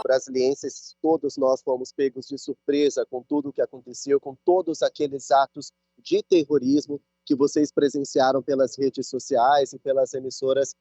brasilienses, todos nós fomos pegos de surpresa com tudo o que aconteceu, com todos aqueles atos de terrorismo que vocês presenciaram pelas redes sociais e pelas emissoras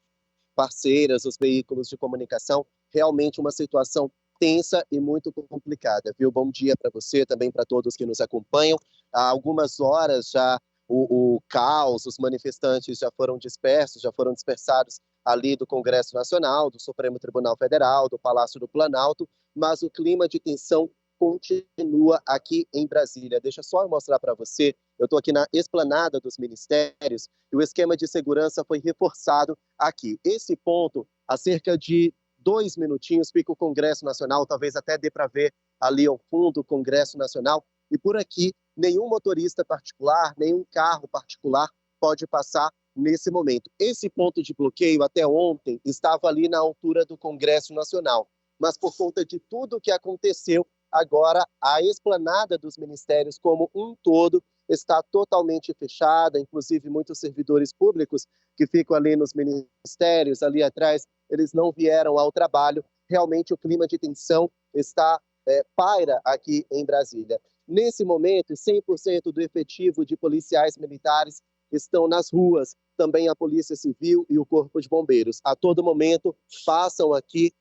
parceiras, os veículos de comunicação. Realmente uma situação tensa e muito complicada, viu? Bom dia para você, também para todos que nos acompanham. Há algumas horas já o caos, os manifestantes já foram dispersados ali do Congresso Nacional, do Supremo Tribunal Federal, do Palácio do Planalto, mas o clima de tensão continua aqui em Brasília. Deixa só eu mostrar para você, eu estou aqui na esplanada dos ministérios e o esquema de segurança foi reforçado aqui. Esse ponto, há cerca de 2 minutinhos, fica o Congresso Nacional, talvez até dê para ver ali ao fundo o Congresso Nacional, e por aqui nenhum motorista particular, nenhum carro particular pode passar nesse momento. Esse ponto de bloqueio, até ontem, estava ali na altura do Congresso Nacional, mas por conta de tudo o que aconteceu, agora a esplanada dos ministérios como um todo está totalmente fechada, inclusive muitos servidores públicos que ficam ali nos ministérios, ali atrás, eles não vieram ao trabalho. Realmente o clima de tensão está paira aqui em Brasília. Nesse momento, 100% do efetivo de policiais militares estão nas ruas, também a Polícia Civil e o Corpo de Bombeiros. A todo momento passam aqui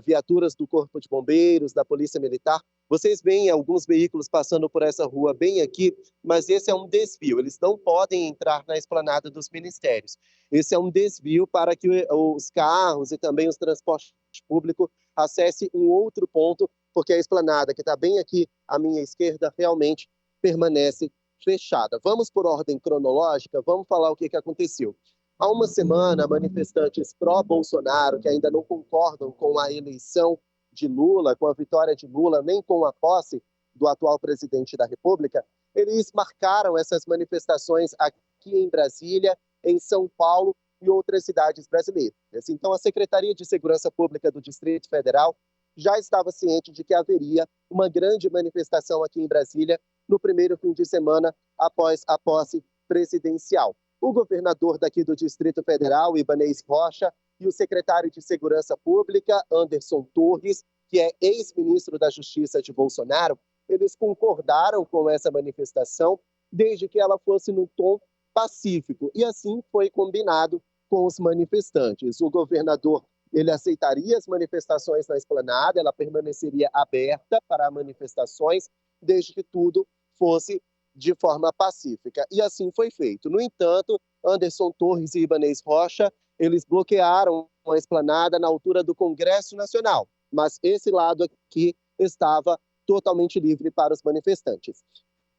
viaturas do Corpo de Bombeiros, da Polícia Militar. Vocês veem alguns veículos passando por essa rua bem aqui, mas esse é um desvio, eles não podem entrar na esplanada dos ministérios. Esse é um desvio para que os carros e também os transportes públicos acessem um outro ponto, porque a esplanada, que está bem aqui à minha esquerda, realmente permanece fechada. Vamos por ordem cronológica, vamos falar o que aconteceu. Há uma semana, manifestantes pró-Bolsonaro, que ainda não concordam com a eleição de Lula, com a vitória de Lula, nem com a posse do atual presidente da República, eles marcaram essas manifestações aqui em Brasília, em São Paulo e outras cidades brasileiras. Então, a Secretaria de Segurança Pública do Distrito Federal já estava ciente de que haveria uma grande manifestação aqui em Brasília no primeiro fim de semana após a posse presidencial. O governador daqui do Distrito Federal, Ibanez Rocha, e o secretário de Segurança Pública, Anderson Torres, que é ex-ministro da Justiça de Bolsonaro, eles concordaram com essa manifestação desde que ela fosse no tom pacífico. E assim foi combinado com os manifestantes. O governador ele aceitaria as manifestações na esplanada, ela permaneceria aberta para manifestações, desde que tudo fosse de forma pacífica. E assim foi feito. No entanto, Anderson Torres e Ibanez Rocha, eles bloquearam a esplanada na altura do Congresso Nacional, mas esse lado aqui estava totalmente livre para os manifestantes.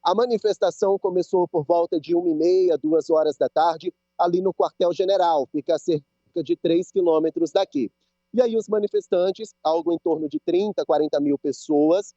A manifestação começou por volta de 1h30, 2 horas da tarde, ali no quartel-general, fica a cerca de 3 quilômetros daqui. E aí os manifestantes, algo em torno de 30, 40 mil pessoas,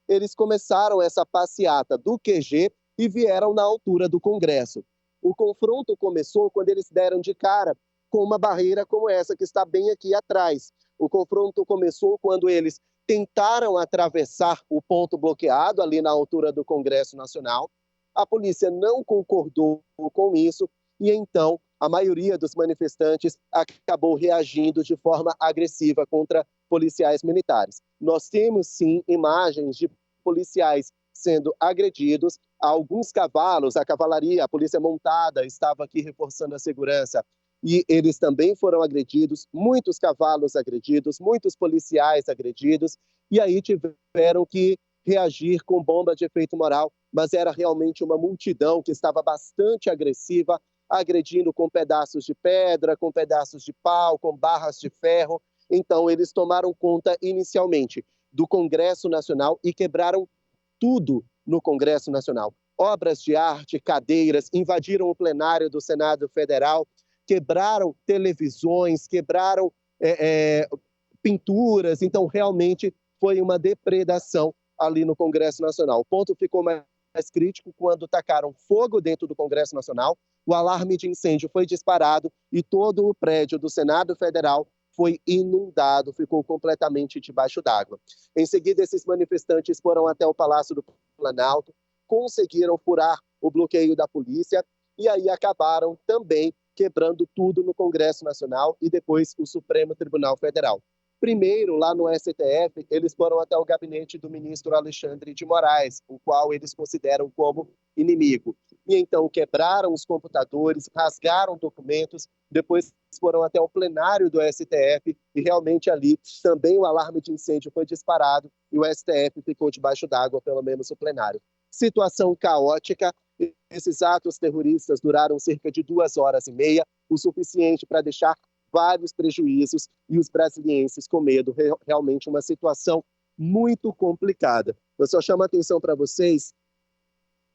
eles começaram essa passeata do QG e vieram na altura do Congresso. O confronto começou quando eles deram de cara com uma barreira como essa que está bem aqui atrás. O confronto começou quando eles tentaram atravessar o ponto bloqueado ali na altura do Congresso Nacional. A polícia não concordou com isso e então a maioria dos manifestantes acabou reagindo de forma agressiva contra policiais militares. Nós temos, sim, imagens de policiais sendo agredidos. Alguns cavalos, a cavalaria, a polícia montada estava aqui reforçando a segurança e eles também foram agredidos, muitos cavalos agredidos, muitos policiais agredidos, e aí tiveram que reagir com bomba de efeito moral, mas era realmente uma multidão que estava bastante agressiva, agredindo com pedaços de pedra, com pedaços de pau, com barras de ferro. Então, eles tomaram conta inicialmente do Congresso Nacional e quebraram tudo no Congresso Nacional. Obras de arte, cadeiras, invadiram o plenário do Senado Federal, quebraram televisões, quebraram pinturas. Então, realmente foi uma depredação ali no Congresso Nacional. O ponto ficou mais crítico quando tacaram fogo dentro do Congresso Nacional, o alarme de incêndio foi disparado e todo o prédio do Senado Federal foi inundado, ficou completamente debaixo d'água. Em seguida, esses manifestantes foram até o Palácio do Planalto, conseguiram furar o bloqueio da polícia e aí acabaram também quebrando tudo no Congresso Nacional e depois o Supremo Tribunal Federal. Primeiro, lá no STF, eles foram até o gabinete do ministro Alexandre de Moraes, o qual eles consideram como inimigo. E então quebraram os computadores, rasgaram documentos, depois foram até o plenário do STF e realmente ali também o alarme de incêndio foi disparado e o STF ficou debaixo d'água, pelo menos o plenário. Situação caótica, esses atos terroristas duraram cerca de 2 horas e meia, o suficiente para deixar vários prejuízos e os brasilienses com medo. Realmente uma situação muito complicada. Eu só chamo a atenção para vocês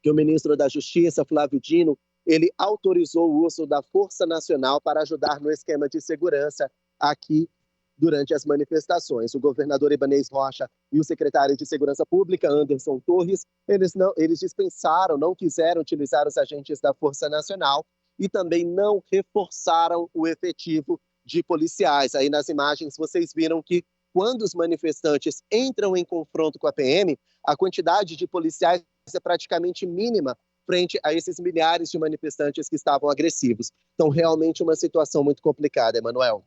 que o ministro da Justiça, Flávio Dino, ele autorizou o uso da Força Nacional para ajudar no esquema de segurança aqui durante as manifestações. O governador Ibanez Rocha e o secretário de Segurança Pública, Anderson Torres, eles dispensaram, não quiseram utilizar os agentes da Força Nacional e também não reforçaram o efetivo de policiais. Aí nas imagens vocês viram que quando os manifestantes entram em confronto com a PM, a quantidade de policiais é praticamente mínima frente a esses milhares de manifestantes que estavam agressivos. Então, realmente uma situação muito complicada, Emanuel.